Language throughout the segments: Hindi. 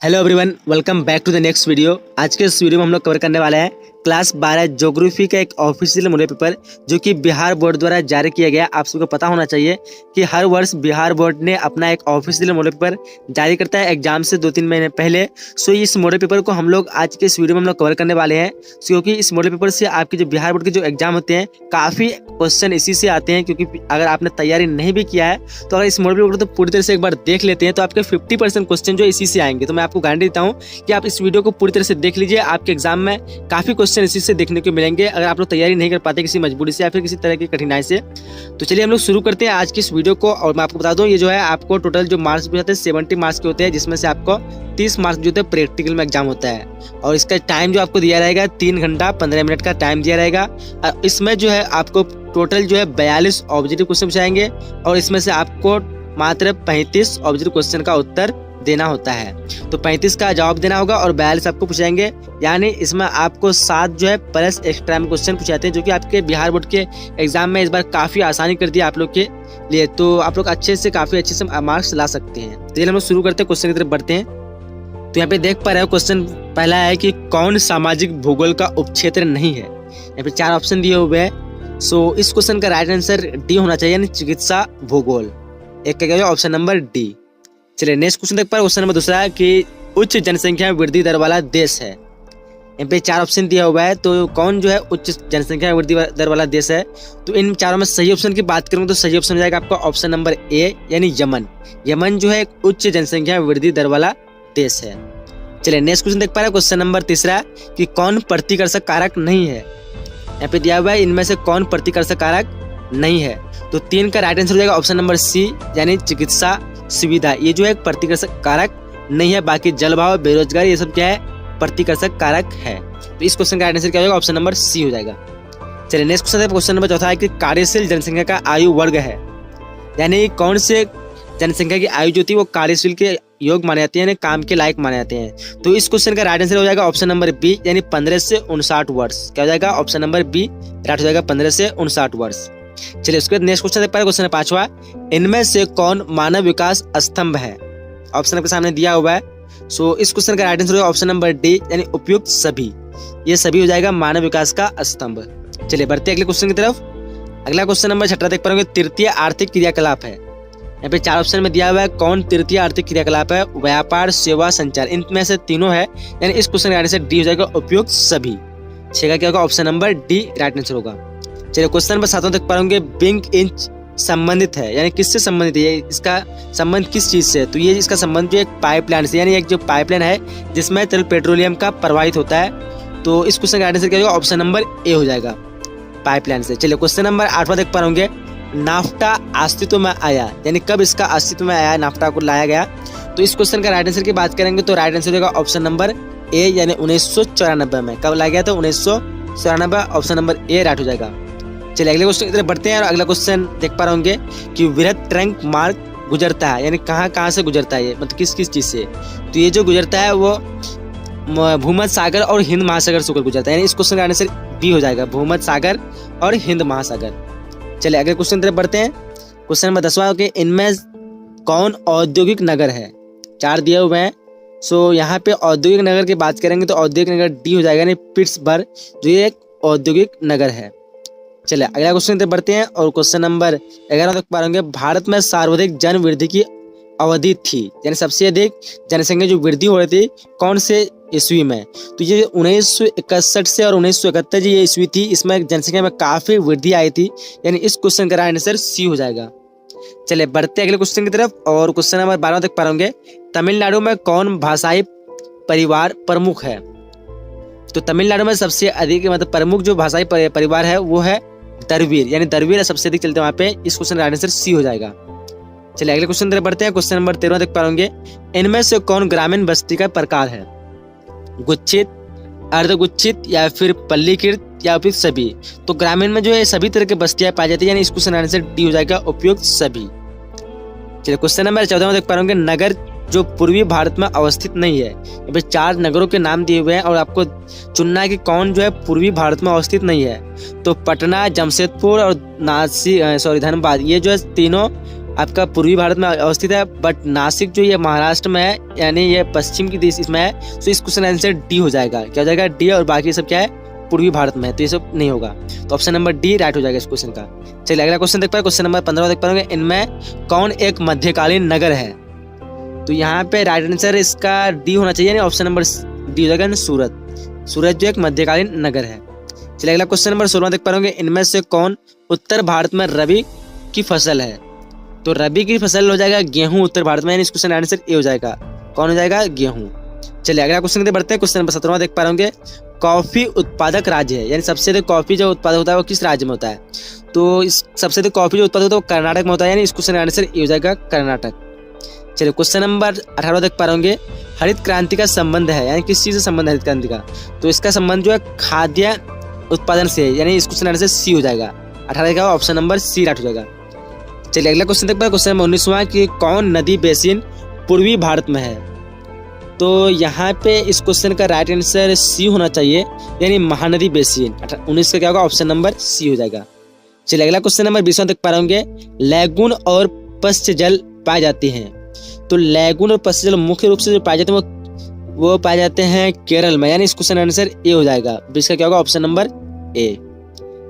Hello everyone, welcome back to the next video. आज के इस वीडियो में हम लोग कवर करने वाले हैं क्लास 12 ज्योग्राफी का एक ऑफिशियल मॉडल पेपर जो कि बिहार बोर्ड द्वारा जारी किया गया। आप सबको पता होना चाहिए कि हर वर्ष बिहार बोर्ड ने अपना एक ऑफिशियल मॉडल पेपर जारी करता है एग्जाम से 2-3 महीने पहले। सो इस मॉडल पेपर को हम लोग आज के इस वीडियो में हम लोग कवर करने वाले हैं, क्योंकि इस मॉडल पेपर से आपके जो बिहार बोर्ड के जो एग्जाम होते हैं काफ़ी क्वेश्चन इसी से आते हैं। क्योंकि अगर आपने तैयारी नहीं भी किया है तो अगर इस मॉडल पेपर को तो पूरी तरह से एक बार देख लेते हैं तो आपके 50% क्वेश्चन जो इसी से आएंगे। तो मैं आपको गारंटी देता हूँ कि आप इस वीडियो को पूरी तरह से देख लीजिए, आपके एग्जाम में काफ़ी क्वेश्चन इसी से देखने को मिलेंगे अगर आप लोग तैयारी नहीं कर पाते किसी मजबूरी से या फिर किसी तरह की कठिनाई से। तो चलिए हम लोग शुरू करते हैं आज की इस वीडियो को। और मैं आपको बता दूं, ये जो है आपको टोटल जो मार्क्स भी होते हैं 70 मार्क्स के होते हैं, जिसमें से आपको 30 मार्क्स जो होते हैं प्रैक्टिकल में एग्जाम होता है। और इसका टाइम जो आपको दिया रहेगा 3 घंटा 15 मिनट का टाइम दिया रहेगा। और इसमें जो है आपको टोटल जो है 42 ऑब्जेक्टिव क्वेश्चन पूछाएंगे और इसमें से आपको मात्र 35 ऑब्जेक्टिव क्वेश्चन का उत्तर देना होता है। तो 35 का जवाब देना होगा और 42 आपको पूछेंगे, यानी इसमें आपको 7 जो है प्लस एक्स्ट्रा में क्वेश्चन पूछाते हैं, जो कि आपके बिहार बोर्ड के एग्जाम में इस बार काफ़ी आसानी कर दिया आप लोग के लिए। तो आप लोग काफ़ी अच्छे से मार्क्स ला सकते हैं। तो हम लोग शुरू करते हैं, क्वेश्चन की तरफ बढ़ते हैं। तो यहाँ पे देख पा रहे हो, क्वेश्चन पहला है कि कौन सामाजिक भूगोल का उपक्षेत्र नहीं है। यहाँ पे 4 ऑप्शन दिए हुए हैं। सो इस क्वेश्चन का राइट आंसर डी होना चाहिए, यानी चिकित्सा भूगोल। एक का क्या ऑप्शन नंबर डी। चलिए नेक्स्ट क्वेश्चन देख पा रहे, क्वेश्चन नंबर दूसरा है कि उच्च जनसंख्या वृद्धि दर वाला देश है। यहाँ पे 4 ऑप्शन दिया हुआ है, तो कौन जो है उच्च जनसंख्या वृद्धि दर वाला देश है। तो इन चारों में सही ऑप्शन की बात करूँ तो सही ऑप्शन हो जाएगा आपका ऑप्शन नंबर ए, यानी यमन। यमन जो है एक उच्च जनसंख्या वृद्धि दर वाला देश है। चलिए नेक्स्ट क्वेश्चन देख पा रहे हैं, क्वेश्चन नंबर तीसरा कि कौन प्रतिकर्षक कारक नहीं है। यहाँ पे दिया हुआ है इनमें से कौन प्रतिकर्षक कारक नहीं है। तो 3 का राइट आंसर हो जाएगा ऑप्शन नंबर सी, यानी चिकित्सा सुविधा। ये जो है एक प्रतिकर्षक कारक नहीं है। बाकी जलवायु, बेरोजगारी, ये सब क्या है, प्रतिकर्षक कारक है। तो इस क्वेश्चन का राइट आंसर क्या होगा, ऑप्शन नंबर सी हो जाएगा। चलिए नेक्स्ट क्वेश्चन है, क्वेश्चन नंबर चौथा है कि कार्यशील जनसंख्या का आयु वर्ग है, यानी कौन से जनसंख्या की आयु जो थी वो कार्यशील के योग माने जाते हैं, यानी काम के लायक माने जाते हैं। तो इस क्वेश्चन का राइट आंसर हो जाएगा ऑप्शन नंबर बी, यानी 15 से 59 वर्ष। क्या हो जाएगा, ऑप्शन नंबर बी राइट हो जाएगा, 15 से 59 वर्ष। चलिए उसके बाद नेक्स्ट क्वेश्चन देख पा रहे, क्वेश्चन 5वां, इनमें से कौन मानव विकास स्तंभ है। ऑप्शन आपके सामने दिया हुआ है। सो इस क्वेश्चन का राइट आंसर होगा ऑप्शन नंबर डी, यानी उपयुक्त सभी। ये सभी हो जाएगा मानव विकास का स्तंभ। चलिए बढ़ते अगले क्वेश्चन की तरफ। अगला क्वेश्चन नंबर 6 देख पा रहे, तृतीय आर्थिक क्रियाकलाप है। यहाँ पे 4 ऑप्शन में दिया हुआ है, कौन तृतीय आर्थिक क्रियाकलाप है। व्यापार, सेवा, संचार, इनमें से तीनों है, यानी इस क्वेश्चन का राइट आंसर डी हो जाएगा, उपयुक्त सभी। 6 का क्या होगा, option number D right answer होगा। चलिए क्वेश्चन नंबर 7 देख पा रहे, बिग इंच संबंधित है, यानी किससे संबंधित है, इसका संबंध किस चीज से। तो ये इसका संबंध जो एक पाइपलाइन से, यानी एक जो पाइपलाइन है जिसमें तरल पेट्रोलियम का प्रवाहित होता है। तो इस क्वेश्चन का आंसर क्या होगा, ऑप्शन नंबर ए हो जाएगा, पाइपलाइन से। चलिए क्वेश्चन नंबर 8वां देख पा रहे, नाफ्टा अस्तित्व में आया, यानी कब इसका अस्तित्व में आया, नाफ्टा को लाया गया। तो इस क्वेश्चन का राइट आंसर की बात करेंगे तो राइट आंसर होगा ऑप्शन नंबर ए, यानी 1994 में। कब लाया गया था, 1994, ऑप्शन नंबर ए राइट हो जाएगा। चलिए अगले क्वेश्चन की तरफ बढ़ते हैं और अगला क्वेश्चन देख पा रहे होंगे कि वृहद ट्रंक मार्ग गुजरता है, यानी कहाँ से गुजरता है, ये मतलब किस चीज से। तो ये जो गुजरता है वो भूमध्य सागर और हिंद महासागर से होकर गुजरता है, यानी इस क्वेश्चन का आंसर बी हो जाएगा, भूमध्य सागर और हिंद महासागर। चलिए अगले क्वेश्चन की तरफ बढ़ते हैं, क्वेश्चन नंबर 10वां के इनमें कौन औद्योगिक नगर है। 4 दिए हुए हैं। सो यहाँ पे औद्योगिक नगर की बात करेंगे तो औद्योगिक नगर डी हो जाएगा, यानी पिट्सबर्ग, जो ये एक औद्योगिक नगर है। चलिए अगला क्वेश्चन की तरफ बढ़ते हैं और क्वेश्चन नंबर 11 तक पा रहे, भारत में सर्वाधिक जन वृद्धि की अवधि थी, यानी सबसे अधिक जनसंख्या जो वृद्धि हो रही थी कौन से ईस्वी में। तो ये 1961 से और 1971 जी ये ईस्वी थी, इसमें जनसंख्या में काफी वृद्धि आई थी, यानी इस क्वेश्चन का राइट आंसर सी हो जाएगा। चलिए बढ़ते अगले क्वेश्चन की तरफ और क्वेश्चन नंबर 12 तक पा रहे, तमिलनाडु में कौन भाषाई परिवार प्रमुख है। तो तमिलनाडु में सबसे अधिक मतलब प्रमुख जो भाषाई परिवार है वो है द्रविड़, यानी द्रविड़ सबसे अधिक चलते हैं वहाँ पे। इस क्वेश्चन का आंसर सी हो जाएगा। चलिए अगले क्वेश्चन तरफ बढ़ते हैं, क्वेश्चन नंबर 13 तक पा रहे, इनमें से कौन ग्रामीण बस्ती का प्रकार है। गुच्छित, अर्धगुच्छित, या फिर पल्लीकृत, या फिर सभी। तो ग्रामीण में जो है सभी तरह की बस्तियां पाई जाती है, यानी इस क्वेश्चन का आंसर डी हो जाएगा, उपयुक्त सभी। चलिए क्वेश्चन नंबर 14 में देख पा रहे, नगर जो पूर्वी भारत में अवस्थित नहीं है। यहाँ पे 4 नगरों के नाम दिए हुए हैं और आपको चुनना है कि कौन जो है पूर्वी भारत में अवस्थित नहीं है। तो पटना, जमशेदपुर और धनबाद, ये जो है तीनों आपका पूर्वी भारत में अवस्थित है, बट नासिक जो ये महाराष्ट्र में है, यानी ये पश्चिम की दिशा इसमें है। तो इस क्वेश्चन आंसर डी हो जाएगा। क्या हो जाएगा? डी। और बाकी सब क्या है? पूर्वी भारत में है, तो ये सब नहीं होगा। तो ऑप्शन नंबर डी राइट हो जाएगा इस क्वेश्चन का। चलिए अगला क्वेश्चन देख पाए, क्वेश्चन नंबर 15 देख पाएंगे। इनमें कौन एक मध्यकालीन नगर है? तो यहाँ पे राइट आंसर इसका डी होना चाहिए, ऑप्शन नंबर डी हो जाएगा सूरत। सूरत जो एक मध्यकालीन नगर है। चलिए अगला क्वेश्चन नंबर 16 देख पाएंगे। इनमें से कौन उत्तर भारत में रबी की फसल है? तो रबी की फसल हो जाएगा गेहूं उत्तर भारत में, यानी इस क्वेश्चन का आंसर ए हो जाएगा। कौन हो जाएगा? गेहूं। चलिए अगला क्वेश्चन बढ़ते हैं। क्वेश्चन नंबर 17 देख पा रहे कॉफी उत्पादक राज्य है, यानी सबसे अधिक कॉफी जो उत्पादक होता है वो किस राज्य में होता है? तो इस सबसे अधिक कॉफी जो उत्पादक होता है वो कर्नाटक में होता है, यानी इस क्वेश्चन का आंसर ए हो जाएगा कर्नाटक। चलिए क्वेश्चन नंबर 18 देख पा रहे हरित क्रांति का संबंध है, यानी किस चीज से संबंध है हरित क्रांति का? तो इसका संबंध जो है खाद्य उत्पादन से है, यानी इस क्वेश्चन आंसर सी हो जाएगा। 18 का ऑप्शन नंबर सी राइट हो जाएगा। चलिए अगला क्वेश्चन देख पाए, क्वेश्चन नंबर 19वां कि कौन नदी बेसिन पूर्वी भारत में है? तो यहाँ पे इस क्वेश्चन का राइट आंसर सी होना चाहिए, यानी महानदी बेसिन। 19 का क्या होगा? ऑप्शन नंबर सी हो जाएगा। चलिए अगला क्वेश्चन नंबर 20वां देख पा रहे होंगे। लैगून और पश्च जल पाए जाते हैं। तो लैगून और पश्च जल मुख्य रूप से जो पाए जाते हैं वो पाए जाते हैं केरल में, यानी इस क्वेश्चन आंसर ए हो जाएगा। 20 का क्या होगा? Option number A.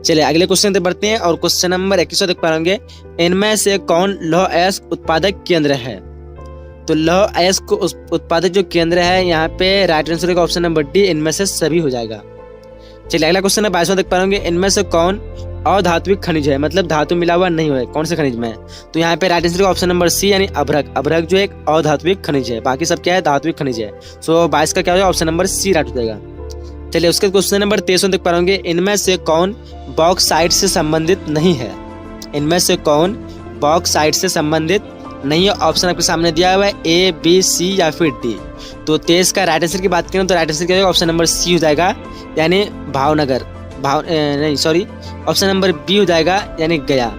चलिए अगले क्वेश्चन तक बढ़ते हैं और क्वेश्चन नंबर 21 देख पा रहे इनमें से कौन लौह अयस्क उत्पादक केंद्र है? तो लौह अयस्क उत्पादक जो केंद्र है यहाँ पे राइट आंसर का ऑप्शन नंबर डी, इनमें से सभी हो जाएगा। चलिए अगला क्वेश्चन है 22वां देख पा रहे इनमें से कौन अधात्विक खनिज है, मतलब धातु मिला हुआ नहीं है, कौन से खनिज में है? तो यहाँ पे राइट आंसर का ऑप्शन नंबर सी, यानी अभ्रक। अभ्रक जो एक अधात्विक खनिज है, बाकी सब क्या है? धात्विक खनिज है। सो 22 का क्या हो जाएगा? ऑप्शन नंबर सी राइट हो जाएगा। चलिए उसके क्वेश्चन नंबर 23 देख पा रहे इनमें से कौन बॉक्साइट से संबंधित नहीं है? इनमें से कौन बॉक्साइट से संबंधित नहीं है? ऑप्शन आपके सामने दिया हुआ है ए, बी, सी या फिर डी। तो 23 का राइट आंसर की बात करें तो राइट आंसर क्या होगा? ऑप्शन नंबर सी हो जाएगा, यानी भावनगर। ऑप्शन नंबर बी हो जाएगा, यानी गया।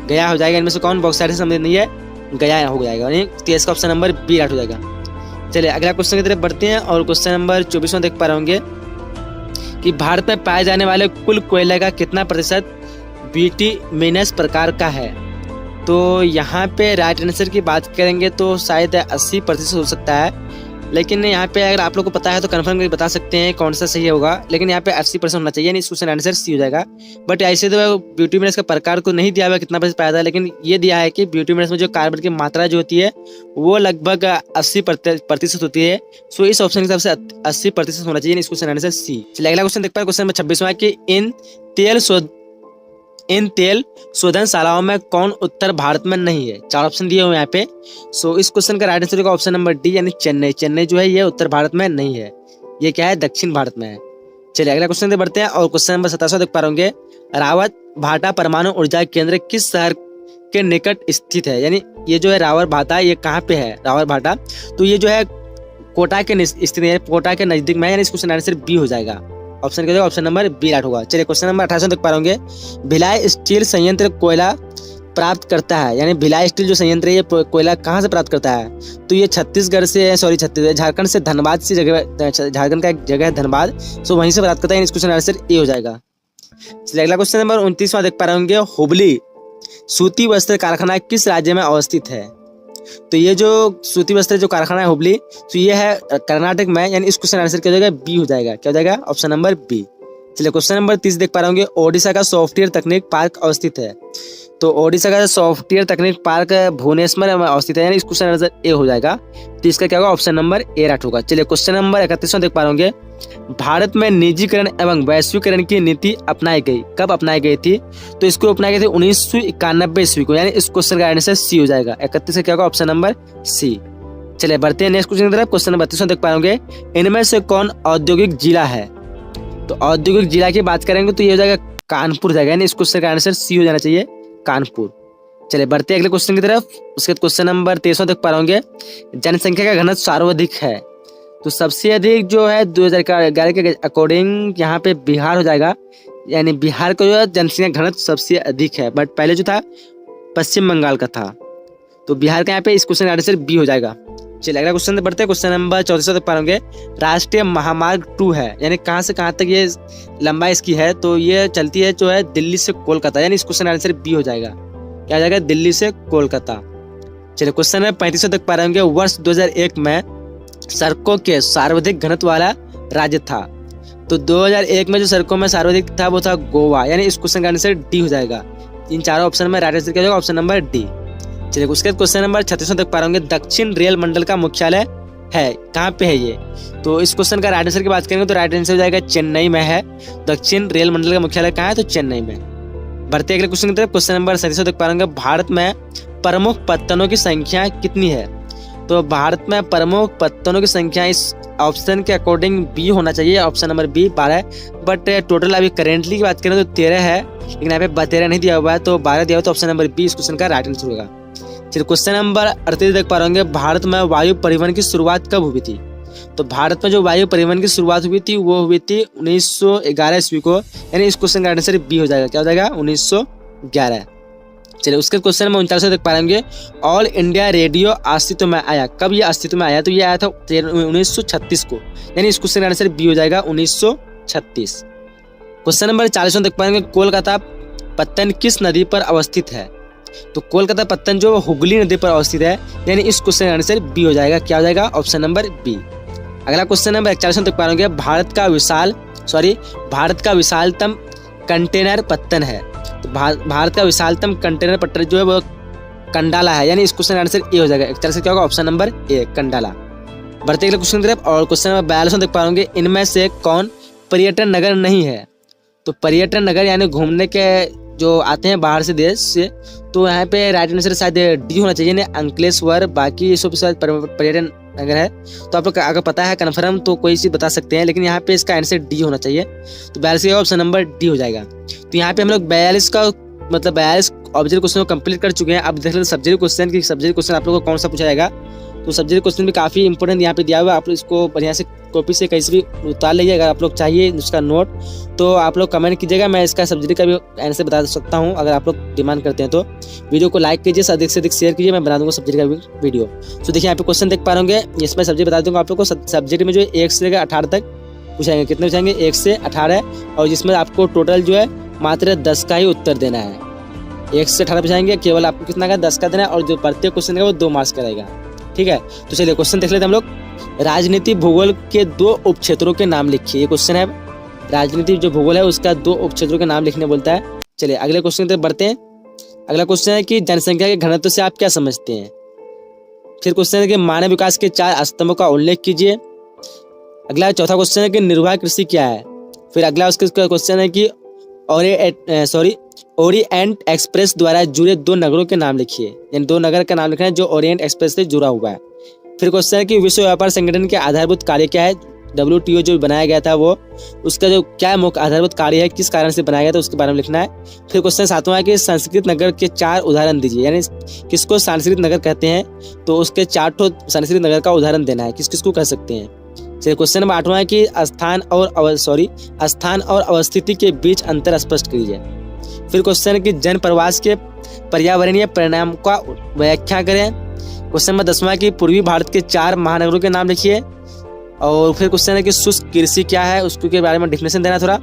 गया हो जाएगा। इनमें से कौन बॉक्साइट से संबंधित नहीं है? गया हो जाएगा, यानी 23 का ऑप्शन नंबर बी राइट हो जाएगा। चलिए अगला क्वेश्चन की तरफ बढ़ते हैं और क्वेश्चन नंबर 24 देख पा रहे होंगे कि भारत में पाए जाने वाले कुल कोयले का कितना प्रतिशत बिटुमिनस प्रकार का है? तो यहाँ पे राइट आंसर की बात करेंगे तो शायद 80% हो सकता है, लेकिन यहाँ पे अगर आप लोग को पता है तो कंफर्म करके बता सकते हैं कौन सा सही होगा। लेकिन यहाँ पे 80% होना चाहिए, यानी इस क्वेश्चन आंसर सी हो जाएगा। बट ऐसे तो बिटुमिनस का प्रकार को नहीं दिया हुआ कितना प्रतिशत पाया था, लेकिन ये दिया है कि बिटुमिनस में जो कार्बन की मात्रा जो होती है वो लगभग 80% होती है। सो इस ऑप्शन के हिसाब से 80% होना चाहिए, इस क्वेश्चन आंसर सी। चलिए अगला क्वेश्चन देख पाए, क्वेश्चन नंबर 26वां कि इन तेल शोधनशालाओं में कौन उत्तर भारत में नहीं है? 4 ऑप्शन दिए हुए यहाँ पे। सो इस क्वेश्चन का राइट आंसर होगा ऑप्शन नंबर डी, यानी चेन्नई। चेन्नई जो है ये उत्तर भारत में नहीं है, ये क्या है? दक्षिण भारत में है। चलिए अगला क्वेश्चन से बढ़ते हैं और क्वेश्चन नंबर 27 देख पा रहे होंगे। रावत भाटा परमाणु ऊर्जा केंद्र किस शहर के निकट स्थित है? यानी ये जो है रावत भाटा, ये कहाँ पे है रावत भाटा? तो ये जो है कोटा के स्थित है, कोटा के नजदीक में है, यानी इस क्वेश्चन आंसर बी हो जाएगा। ऑप्शन क्या ऑप्शन नंबर बी राइट होगा। चलिए क्वेश्चन नंबर 28 देख पा रहे होंगे। भिलाई स्टील संयंत्र कोयला प्राप्त करता है, यानी भिलाई स्टील जो संयंत्र है ये कोयला कहाँ से प्राप्त करता है? तो ये छत्तीसगढ़ से, झारखंड से, धनबाद से जगह, झारखंड का एक जगह है धनबाद, सो वहीं से प्राप्त करता है। इस क्वेश्चन आंसर ए हो जाएगा। चलिए अगला क्वेश्चन नंबर 29वां देख पा रहे होंगे। हुबली सूती वस्त्र कारखाना किस राज्य में अवस्थित है? तो ये जो सूती वस्त्र जो कारखाना है हुबली, तो ये है कर्नाटक में, यानी इस क्वेश्चन आंसर क्या हो जाएगा? बी हो जाएगा। क्या हो जाएगा? Option number B. चलिए क्वेश्चन नंबर 30 देख पा रहे होंगे। ओडिशा का सॉफ्टवेयर तकनीक पार्क अवस्थित है। तो ओडिशा का सॉफ्टवेयर तकनीक पार्क भुवनेश्वर में अवस्थित है, यानी इस क्वेश्चन आंसर ए हो जाएगा। तो इसका क्या होगा? ऑप्शन नंबर ए राइट होगा। चलिए क्वेश्चन नंबर 31 देख पा रहे होंगे। भारत में निजीकरण एवं वैश्वीकरण की नीति अपनाई गई, कब अपनाई गई थी? तो इसको अपनाई गई थी 1991 ईस्वी को, यानी इस क्वेश्चन का आंसर सी हो जाएगा। 31 का क्या होगा? Option number C. चलिए बढ़ते हैं नेक्स्ट क्वेश्चन की तरफ। क्वेश्चन नंबर 32 देख पा रहे होंगे। इनमें से कौन औद्योगिक जिला है? तो औद्योगिक जिला की बात करेंगे तो ये हो जाएगा कानपुर जाएगा, यानी इस क्वेश्चन का आंसर सी हो जाना चाहिए, कानपुर। चलिए बढ़ते हैं अगले क्वेश्चन की तरफ। उसके बाद क्वेश्चन नंबर 23 देख पा रहे होंगे। जनसंख्या का घनत्व सर्वाधिक है, तो सबसे अधिक जो है 2011 के अकॉर्डिंग यहाँ पे बिहार हो जाएगा, यानी बिहार का जो है जनसंख्या घनत्व सबसे अधिक है। बट पहले जो था पश्चिम बंगाल का था, तो बिहार का यहाँ पे इस क्वेश्चन का आंसर बी हो जाएगा। चलिए अगला क्वेश्चन बढ़ते हैं। क्वेश्चन नंबर 34 तक पाएंगे। राष्ट्रीय महामार्ग 2 है, यानी कहाँ से कहाँ तक ये लंबाई इसकी है? तो ये चलती है जो है दिल्ली से कोलकाता, यानी इस क्वेश्चन आंसर बी हो जाएगा। क्या हो जाएगा, दिल्ली से कोलकाता। चलिए क्वेश्चन नंबर 35 तक पा रहे होंगे। वर्ष 2001 में सड़कों के सर्वाधिक घनत्व वाला राज्य था। तो 2001 में जो सड़कों में सर्वाधिक था वो था गोवा, यानी इस क्वेश्चन का आंसर डी हो जाएगा। इन चारों ऑप्शन में राइट आंसर क्या होगा, ऑप्शन नंबर डी। चलिए उसके बाद क्वेश्चन नंबर 36 तक पा रहे होंगे। दक्षिण रेल मंडल का मुख्यालय है, कहाँ पे है ये? तो इस क्वेश्चन का राइट आंसर की बात करेंगे तो राइट आंसर हो जाएगा चेन्नई में है। दक्षिण रेल मंडल का मुख्यालय कहाँ है, तो चेन्नई में। बढ़ते अगले क्वेश्चन की तरफ। क्वेश्चन नंबर 37 तक पा रहे होंगे। भारत में प्रमुख पत्तनों की संख्या कितनी है? तो भारत में प्रमुख पत्तनों की संख्या इस ऑप्शन के अकॉर्डिंग बी होना चाहिए, option number B 12, but total अभी करेंटली की बात करें तो 13 है, लेकिन यहाँ पे 13 नहीं दिया हुआ है, तो 12 दिया हुआ, तो ऑप्शन नंबर बी इस क्वेश्चन का राइट आंसर होगा। चलिए क्वेश्चन नंबर 38 तक पा रहे होंगे। भारत में वायु परिवहन की शुरुआत कब हुई थी? तो भारत में जो वायु परिवहन की शुरुआत हुई थी वो हुई थी 1911 ईस्वी को, यानी इस क्वेश्चन का आंसर बी हो जाएगा। क्या हो जाएगा, 1911। चलिए उसके क्वेश्चन में 39 तक पाएंगे। ऑल इंडिया रेडियो अस्तित्व में आया, कब ये अस्तित्व में आया? तो ये आया था 1936 को, यानी इस क्वेश्चन का आंसर बी हो जाएगा, 1936। क्वेश्चन नंबर 40 तक पाएंगे। कोलकाता पत्तन किस नदी पर अवस्थित है? तो कोलकाता पत्तन जो हुगली नदी पर अवस्थित है, यानी इस क्वेश्चन का आंसर बी हो जाएगा। क्या हो जाएगा, ऑप्शन नंबर बी। अगला क्वेश्चन नंबर 41 तक पाएंगे। भारत का विशालतम कंटेनर पत्तन है। तो भारत का विशालतम कंटेनर पत्तन जो है वो कंडाला है, यानी इस क्वेश्चन का आंसर ए हो जाएगा। एक तरह से क्या होगा, ऑप्शन नंबर ए, कंडाला। बढ़ते अगले क्वेश्चन की तरफ। और क्वेश्चन नंबर 42 तक पाएंगे। इनमें से कौन पर्यटन नगर नहीं है? तो पर्यटन नगर यानी घूमने के जो आते हैं बाहर से देश से, तो यहाँ पे राइट आंसर शायद डी होना चाहिए, ना अंकलेश्वर, बाकी ये सब शायद पर्यटन नगर है। तो आप लोग अगर पता है कन्फर्म तो कोई चीज़ बता सकते हैं, लेकिन यहाँ पे इसका आंसर डी होना चाहिए। तो 42 का ऑप्शन नंबर डी हो जाएगा। तो यहाँ पे हम लोग 42 ऑब्जेक्ट क्वेश्चन को कंप्लीट कर चुके हैं। अब देख लेते सब्जेक्ट क्वेश्चन की सब्जेक्ट क्वेश्चन आप लोगों को कौन सा पूछा जाएगा। तो सब्जेक्ट क्वेश्चन भी काफ़ी इंपॉर्टेंट यहाँ पे दिया हुआ है, आप लोग इसको बढ़िया से कॉपी से कहीं से भी उतार लीजिए। अगर आप लोग चाहिए उसका नोट तो आप लोग कमेंट कीजिएगा, मैं इसका सब्जेक्ट का भी आंसर बता सकता हूँ अगर आप लोग डिमांड करते हैं। तो वीडियो को लाइक कीजिए, अधिक से अधिक शेयर कीजिए, मैं बना दूंगा सब्जेक्ट का भी वीडियो। तो देखिए यहाँ पे क्वेश्चन देख पा रहे होंगे, इसमें सब्जेक्ट बता दूंगा आप लोग को। सब्जेक्ट में जो 1 से लेकर 18 तक पूछाएंगे, कितने पूछाएंगे, 1 से 18, और जिसमें आपको टोटल जो है मात्र 10 का ही उत्तर देना है। 1 से 18 पूछाएंगे, केवल आपको कितना का 10 का देना है, और जो प्रत्येक क्वेश्चन है वो 2 मार्क्स का रहेगा। ठीक है, तो चलिए क्वेश्चन देख लेते हैं हम लोग। राजनीति भूगोल के 2 उपक्षेत्रों के नाम लिखिए। ये क्वेश्चन है, राजनीति जो भूगोल है उसका 2 उपक्षेत्रों के नाम लिखने बोलता है। चलिए अगले क्वेश्चन की तरफ बढ़ते हैं। अगला क्वेश्चन है कि जनसंख्या के घनत्व से आप क्या समझते हैं। फिर क्वेश्चन है कि मानव विकास के 4 स्तंभों का उल्लेख कीजिए। अगला चौथा क्वेश्चन है कि निर्वाह कृषि क्या है। फिर अगला उसके क्वेश्चन है कि ओरिएंट एक्सप्रेस द्वारा जुड़े 2 नगरों के नाम लिखिए, यानी 2 नगर का नाम लिखना है जो ओरिएंट एक्सप्रेस से जुड़ा हुआ है। फिर क्वेश्चन है कि विश्व व्यापार संगठन के आधारभूत कार्य क्या है। WTO जो बनाया गया था वो, उसका जो क्या मुख्य आधारभूत कार्य है, किस कारण से बनाया गया था, उसके बारे में लिखना है। फिर क्वेश्चन 7वां है कि संस्कृत नगर के 4 उदाहरण दीजिए, यानी किसको संस्कृत नगर कहते हैं, तो उसके 4 संस्कृत नगर का उदाहरण देना है, किस किस को कह सकते हैं। चलिए क्वेश्चन नंबर 8वां है कि स्थान और अवस्थिति के बीच अंतर स्पष्ट कीजिए। फिर क्वेश्चन है कि जन प्रवास के पर्यावरणीय परिणाम का व्याख्या करें। क्वेश्चन नंबर 10वां है कि पूर्वी भारत के 4 महानगरों के नाम लिखिए। और फिर क्वेश्चन है कि शुष्क कृषि क्या है, उसके बारे में डिफिनेशन देना थोड़ा।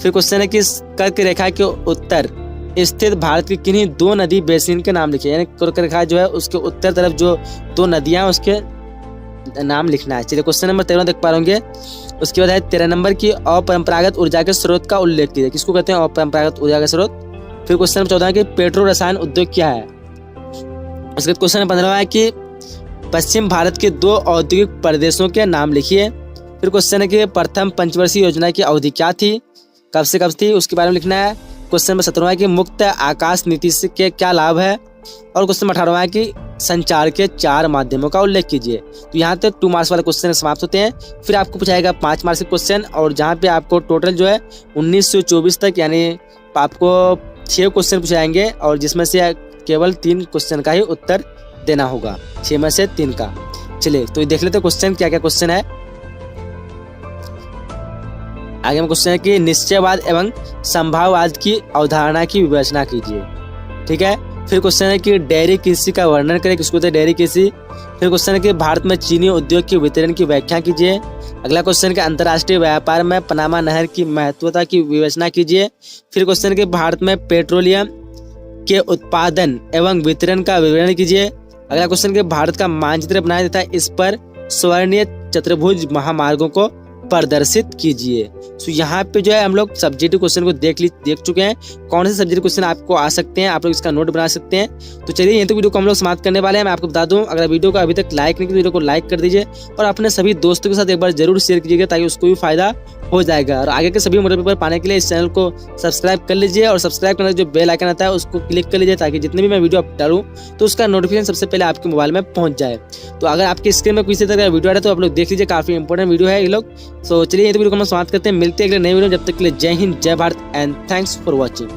फिर क्वेश्चन है कि कर्क रेखा के उत्तर स्थित भारत की किन्हीं 2 नदी बेसिन के नाम लिखिए, यानी कर्क रेखा जो है उसके उत्तर तरफ जो 2 नदियां उसके नाम लिखना है। चलिए क्वेश्चन नंबर 13 देख पा रहे उसके बाद है 13 नंबर की अपरंपरागत ऊर्जा के स्रोत का उल्लेख कीजिए, किसको कहते हैं अपरंपरागत ऊर्जा का स्रोत। फिर क्वेश्चन नंबर 14 की पेट्रो रसायन उद्योग क्या है। उसके बाद क्वेश्चन नंबर 15 है कि पश्चिम भारत के 2 औद्योगिक प्रदेशों के नाम लिखिए। फिर क्वेश्चन है कि प्रथम पंचवर्षीय योजना की अवधि क्या थी, कब से कब थी, उसके बारे में लिखना है। क्वेश्चन नंबर 17 है कि मुक्त आकाश नीति से के क्या लाभ है। और क्वेश्चन नंबर 18 है कि संचार के 4 माध्यमों का उल्लेख कीजिए। तो यहाँ तक 2 मार्क्स वाले क्वेश्चन समाप्त होते हैं। फिर आपको पूछाएगा 5 मार्क्स के क्वेश्चन, और जहाँ पे आपको टोटल जो है 19 से 24 तक, यानी आपको 6 क्वेश्चन पूछाएंगे, और जिसमें से केवल 3 क्वेश्चन का ही उत्तर देना होगा, 6 में से 3 का। चलिए तो देख लेते क्वेश्चन क्या क्या क्वेश्चन है। आगे में क्वेश्चन है कि निश्चयवाद एवं संभाववाद की अवधारणा की विवेचना कीजिए। ठीक है, फिर क्वेश्चन है कि डेयरी कृषि का वर्णन करें, किसको कहते हैं डेयरी कृषि। फिर क्वेश्चन है कि भारत में चीनी उद्योग के वितरण की व्याख्या कीजिए। अगला क्वेश्चन है कि अंतर्राष्ट्रीय व्यापार में पनामा नहर की महत्वता की विवेचना कीजिए। फिर क्वेश्चन है कि भारत में पेट्रोलियम के उत्पादन एवं वितरण का विवरण कीजिए। अगला क्वेश्चन के भारत का मानचित्र बनाया जाता है, इस पर स्वर्णीय चतुर्भुज महामार्गों को प्रदर्शित कीजिए। सो यहाँ पे जो है हम लोग सब्जेक्टिव क्वेश्चन को देख चुके हैं। कौन से सब्जेक्टिव क्वेश्चन आपको आ सकते हैं, आप लोग इसका नोट बना सकते हैं। तो चलिए यहीं तक वीडियो को हम लोग समाप्त करने वाले हैं। मैं आपको बता दूं, अगर वीडियो को अभी तक लाइक नहीं किया, वीडियो को लाइक कर दीजिए और अपने सभी दोस्तों के साथ एक बार जरूर शेयर कीजिएगा ताकि उसको भी फायदा हो जाएगा। और आगे के सभी मॉडल पेपर पाने के लिए इस चैनल को सब्सक्राइब कर लीजिए और सब्सक्राइब करने जो बेल आइकन आता है उसको क्लिक कर लीजिए ताकि जितने भी मैं वीडियो डालूं तो उसका नोटिफिकेशन सबसे पहले आपके मोबाइल में पहुंच जाए। तो अगर आपकी स्क्रीन में किसी तरह का वीडियो आ रहा है तो आप लोग देख लीजिए, काफी इंपॉर्टेंट वीडियो है ये लोग। सो चलिए ये वीडियो को हम समाप्त करते हैं, मिलते हैं अगले नए वीडियो। जब तक के लिए जय हिंद, जय Bharat and thanks for watching.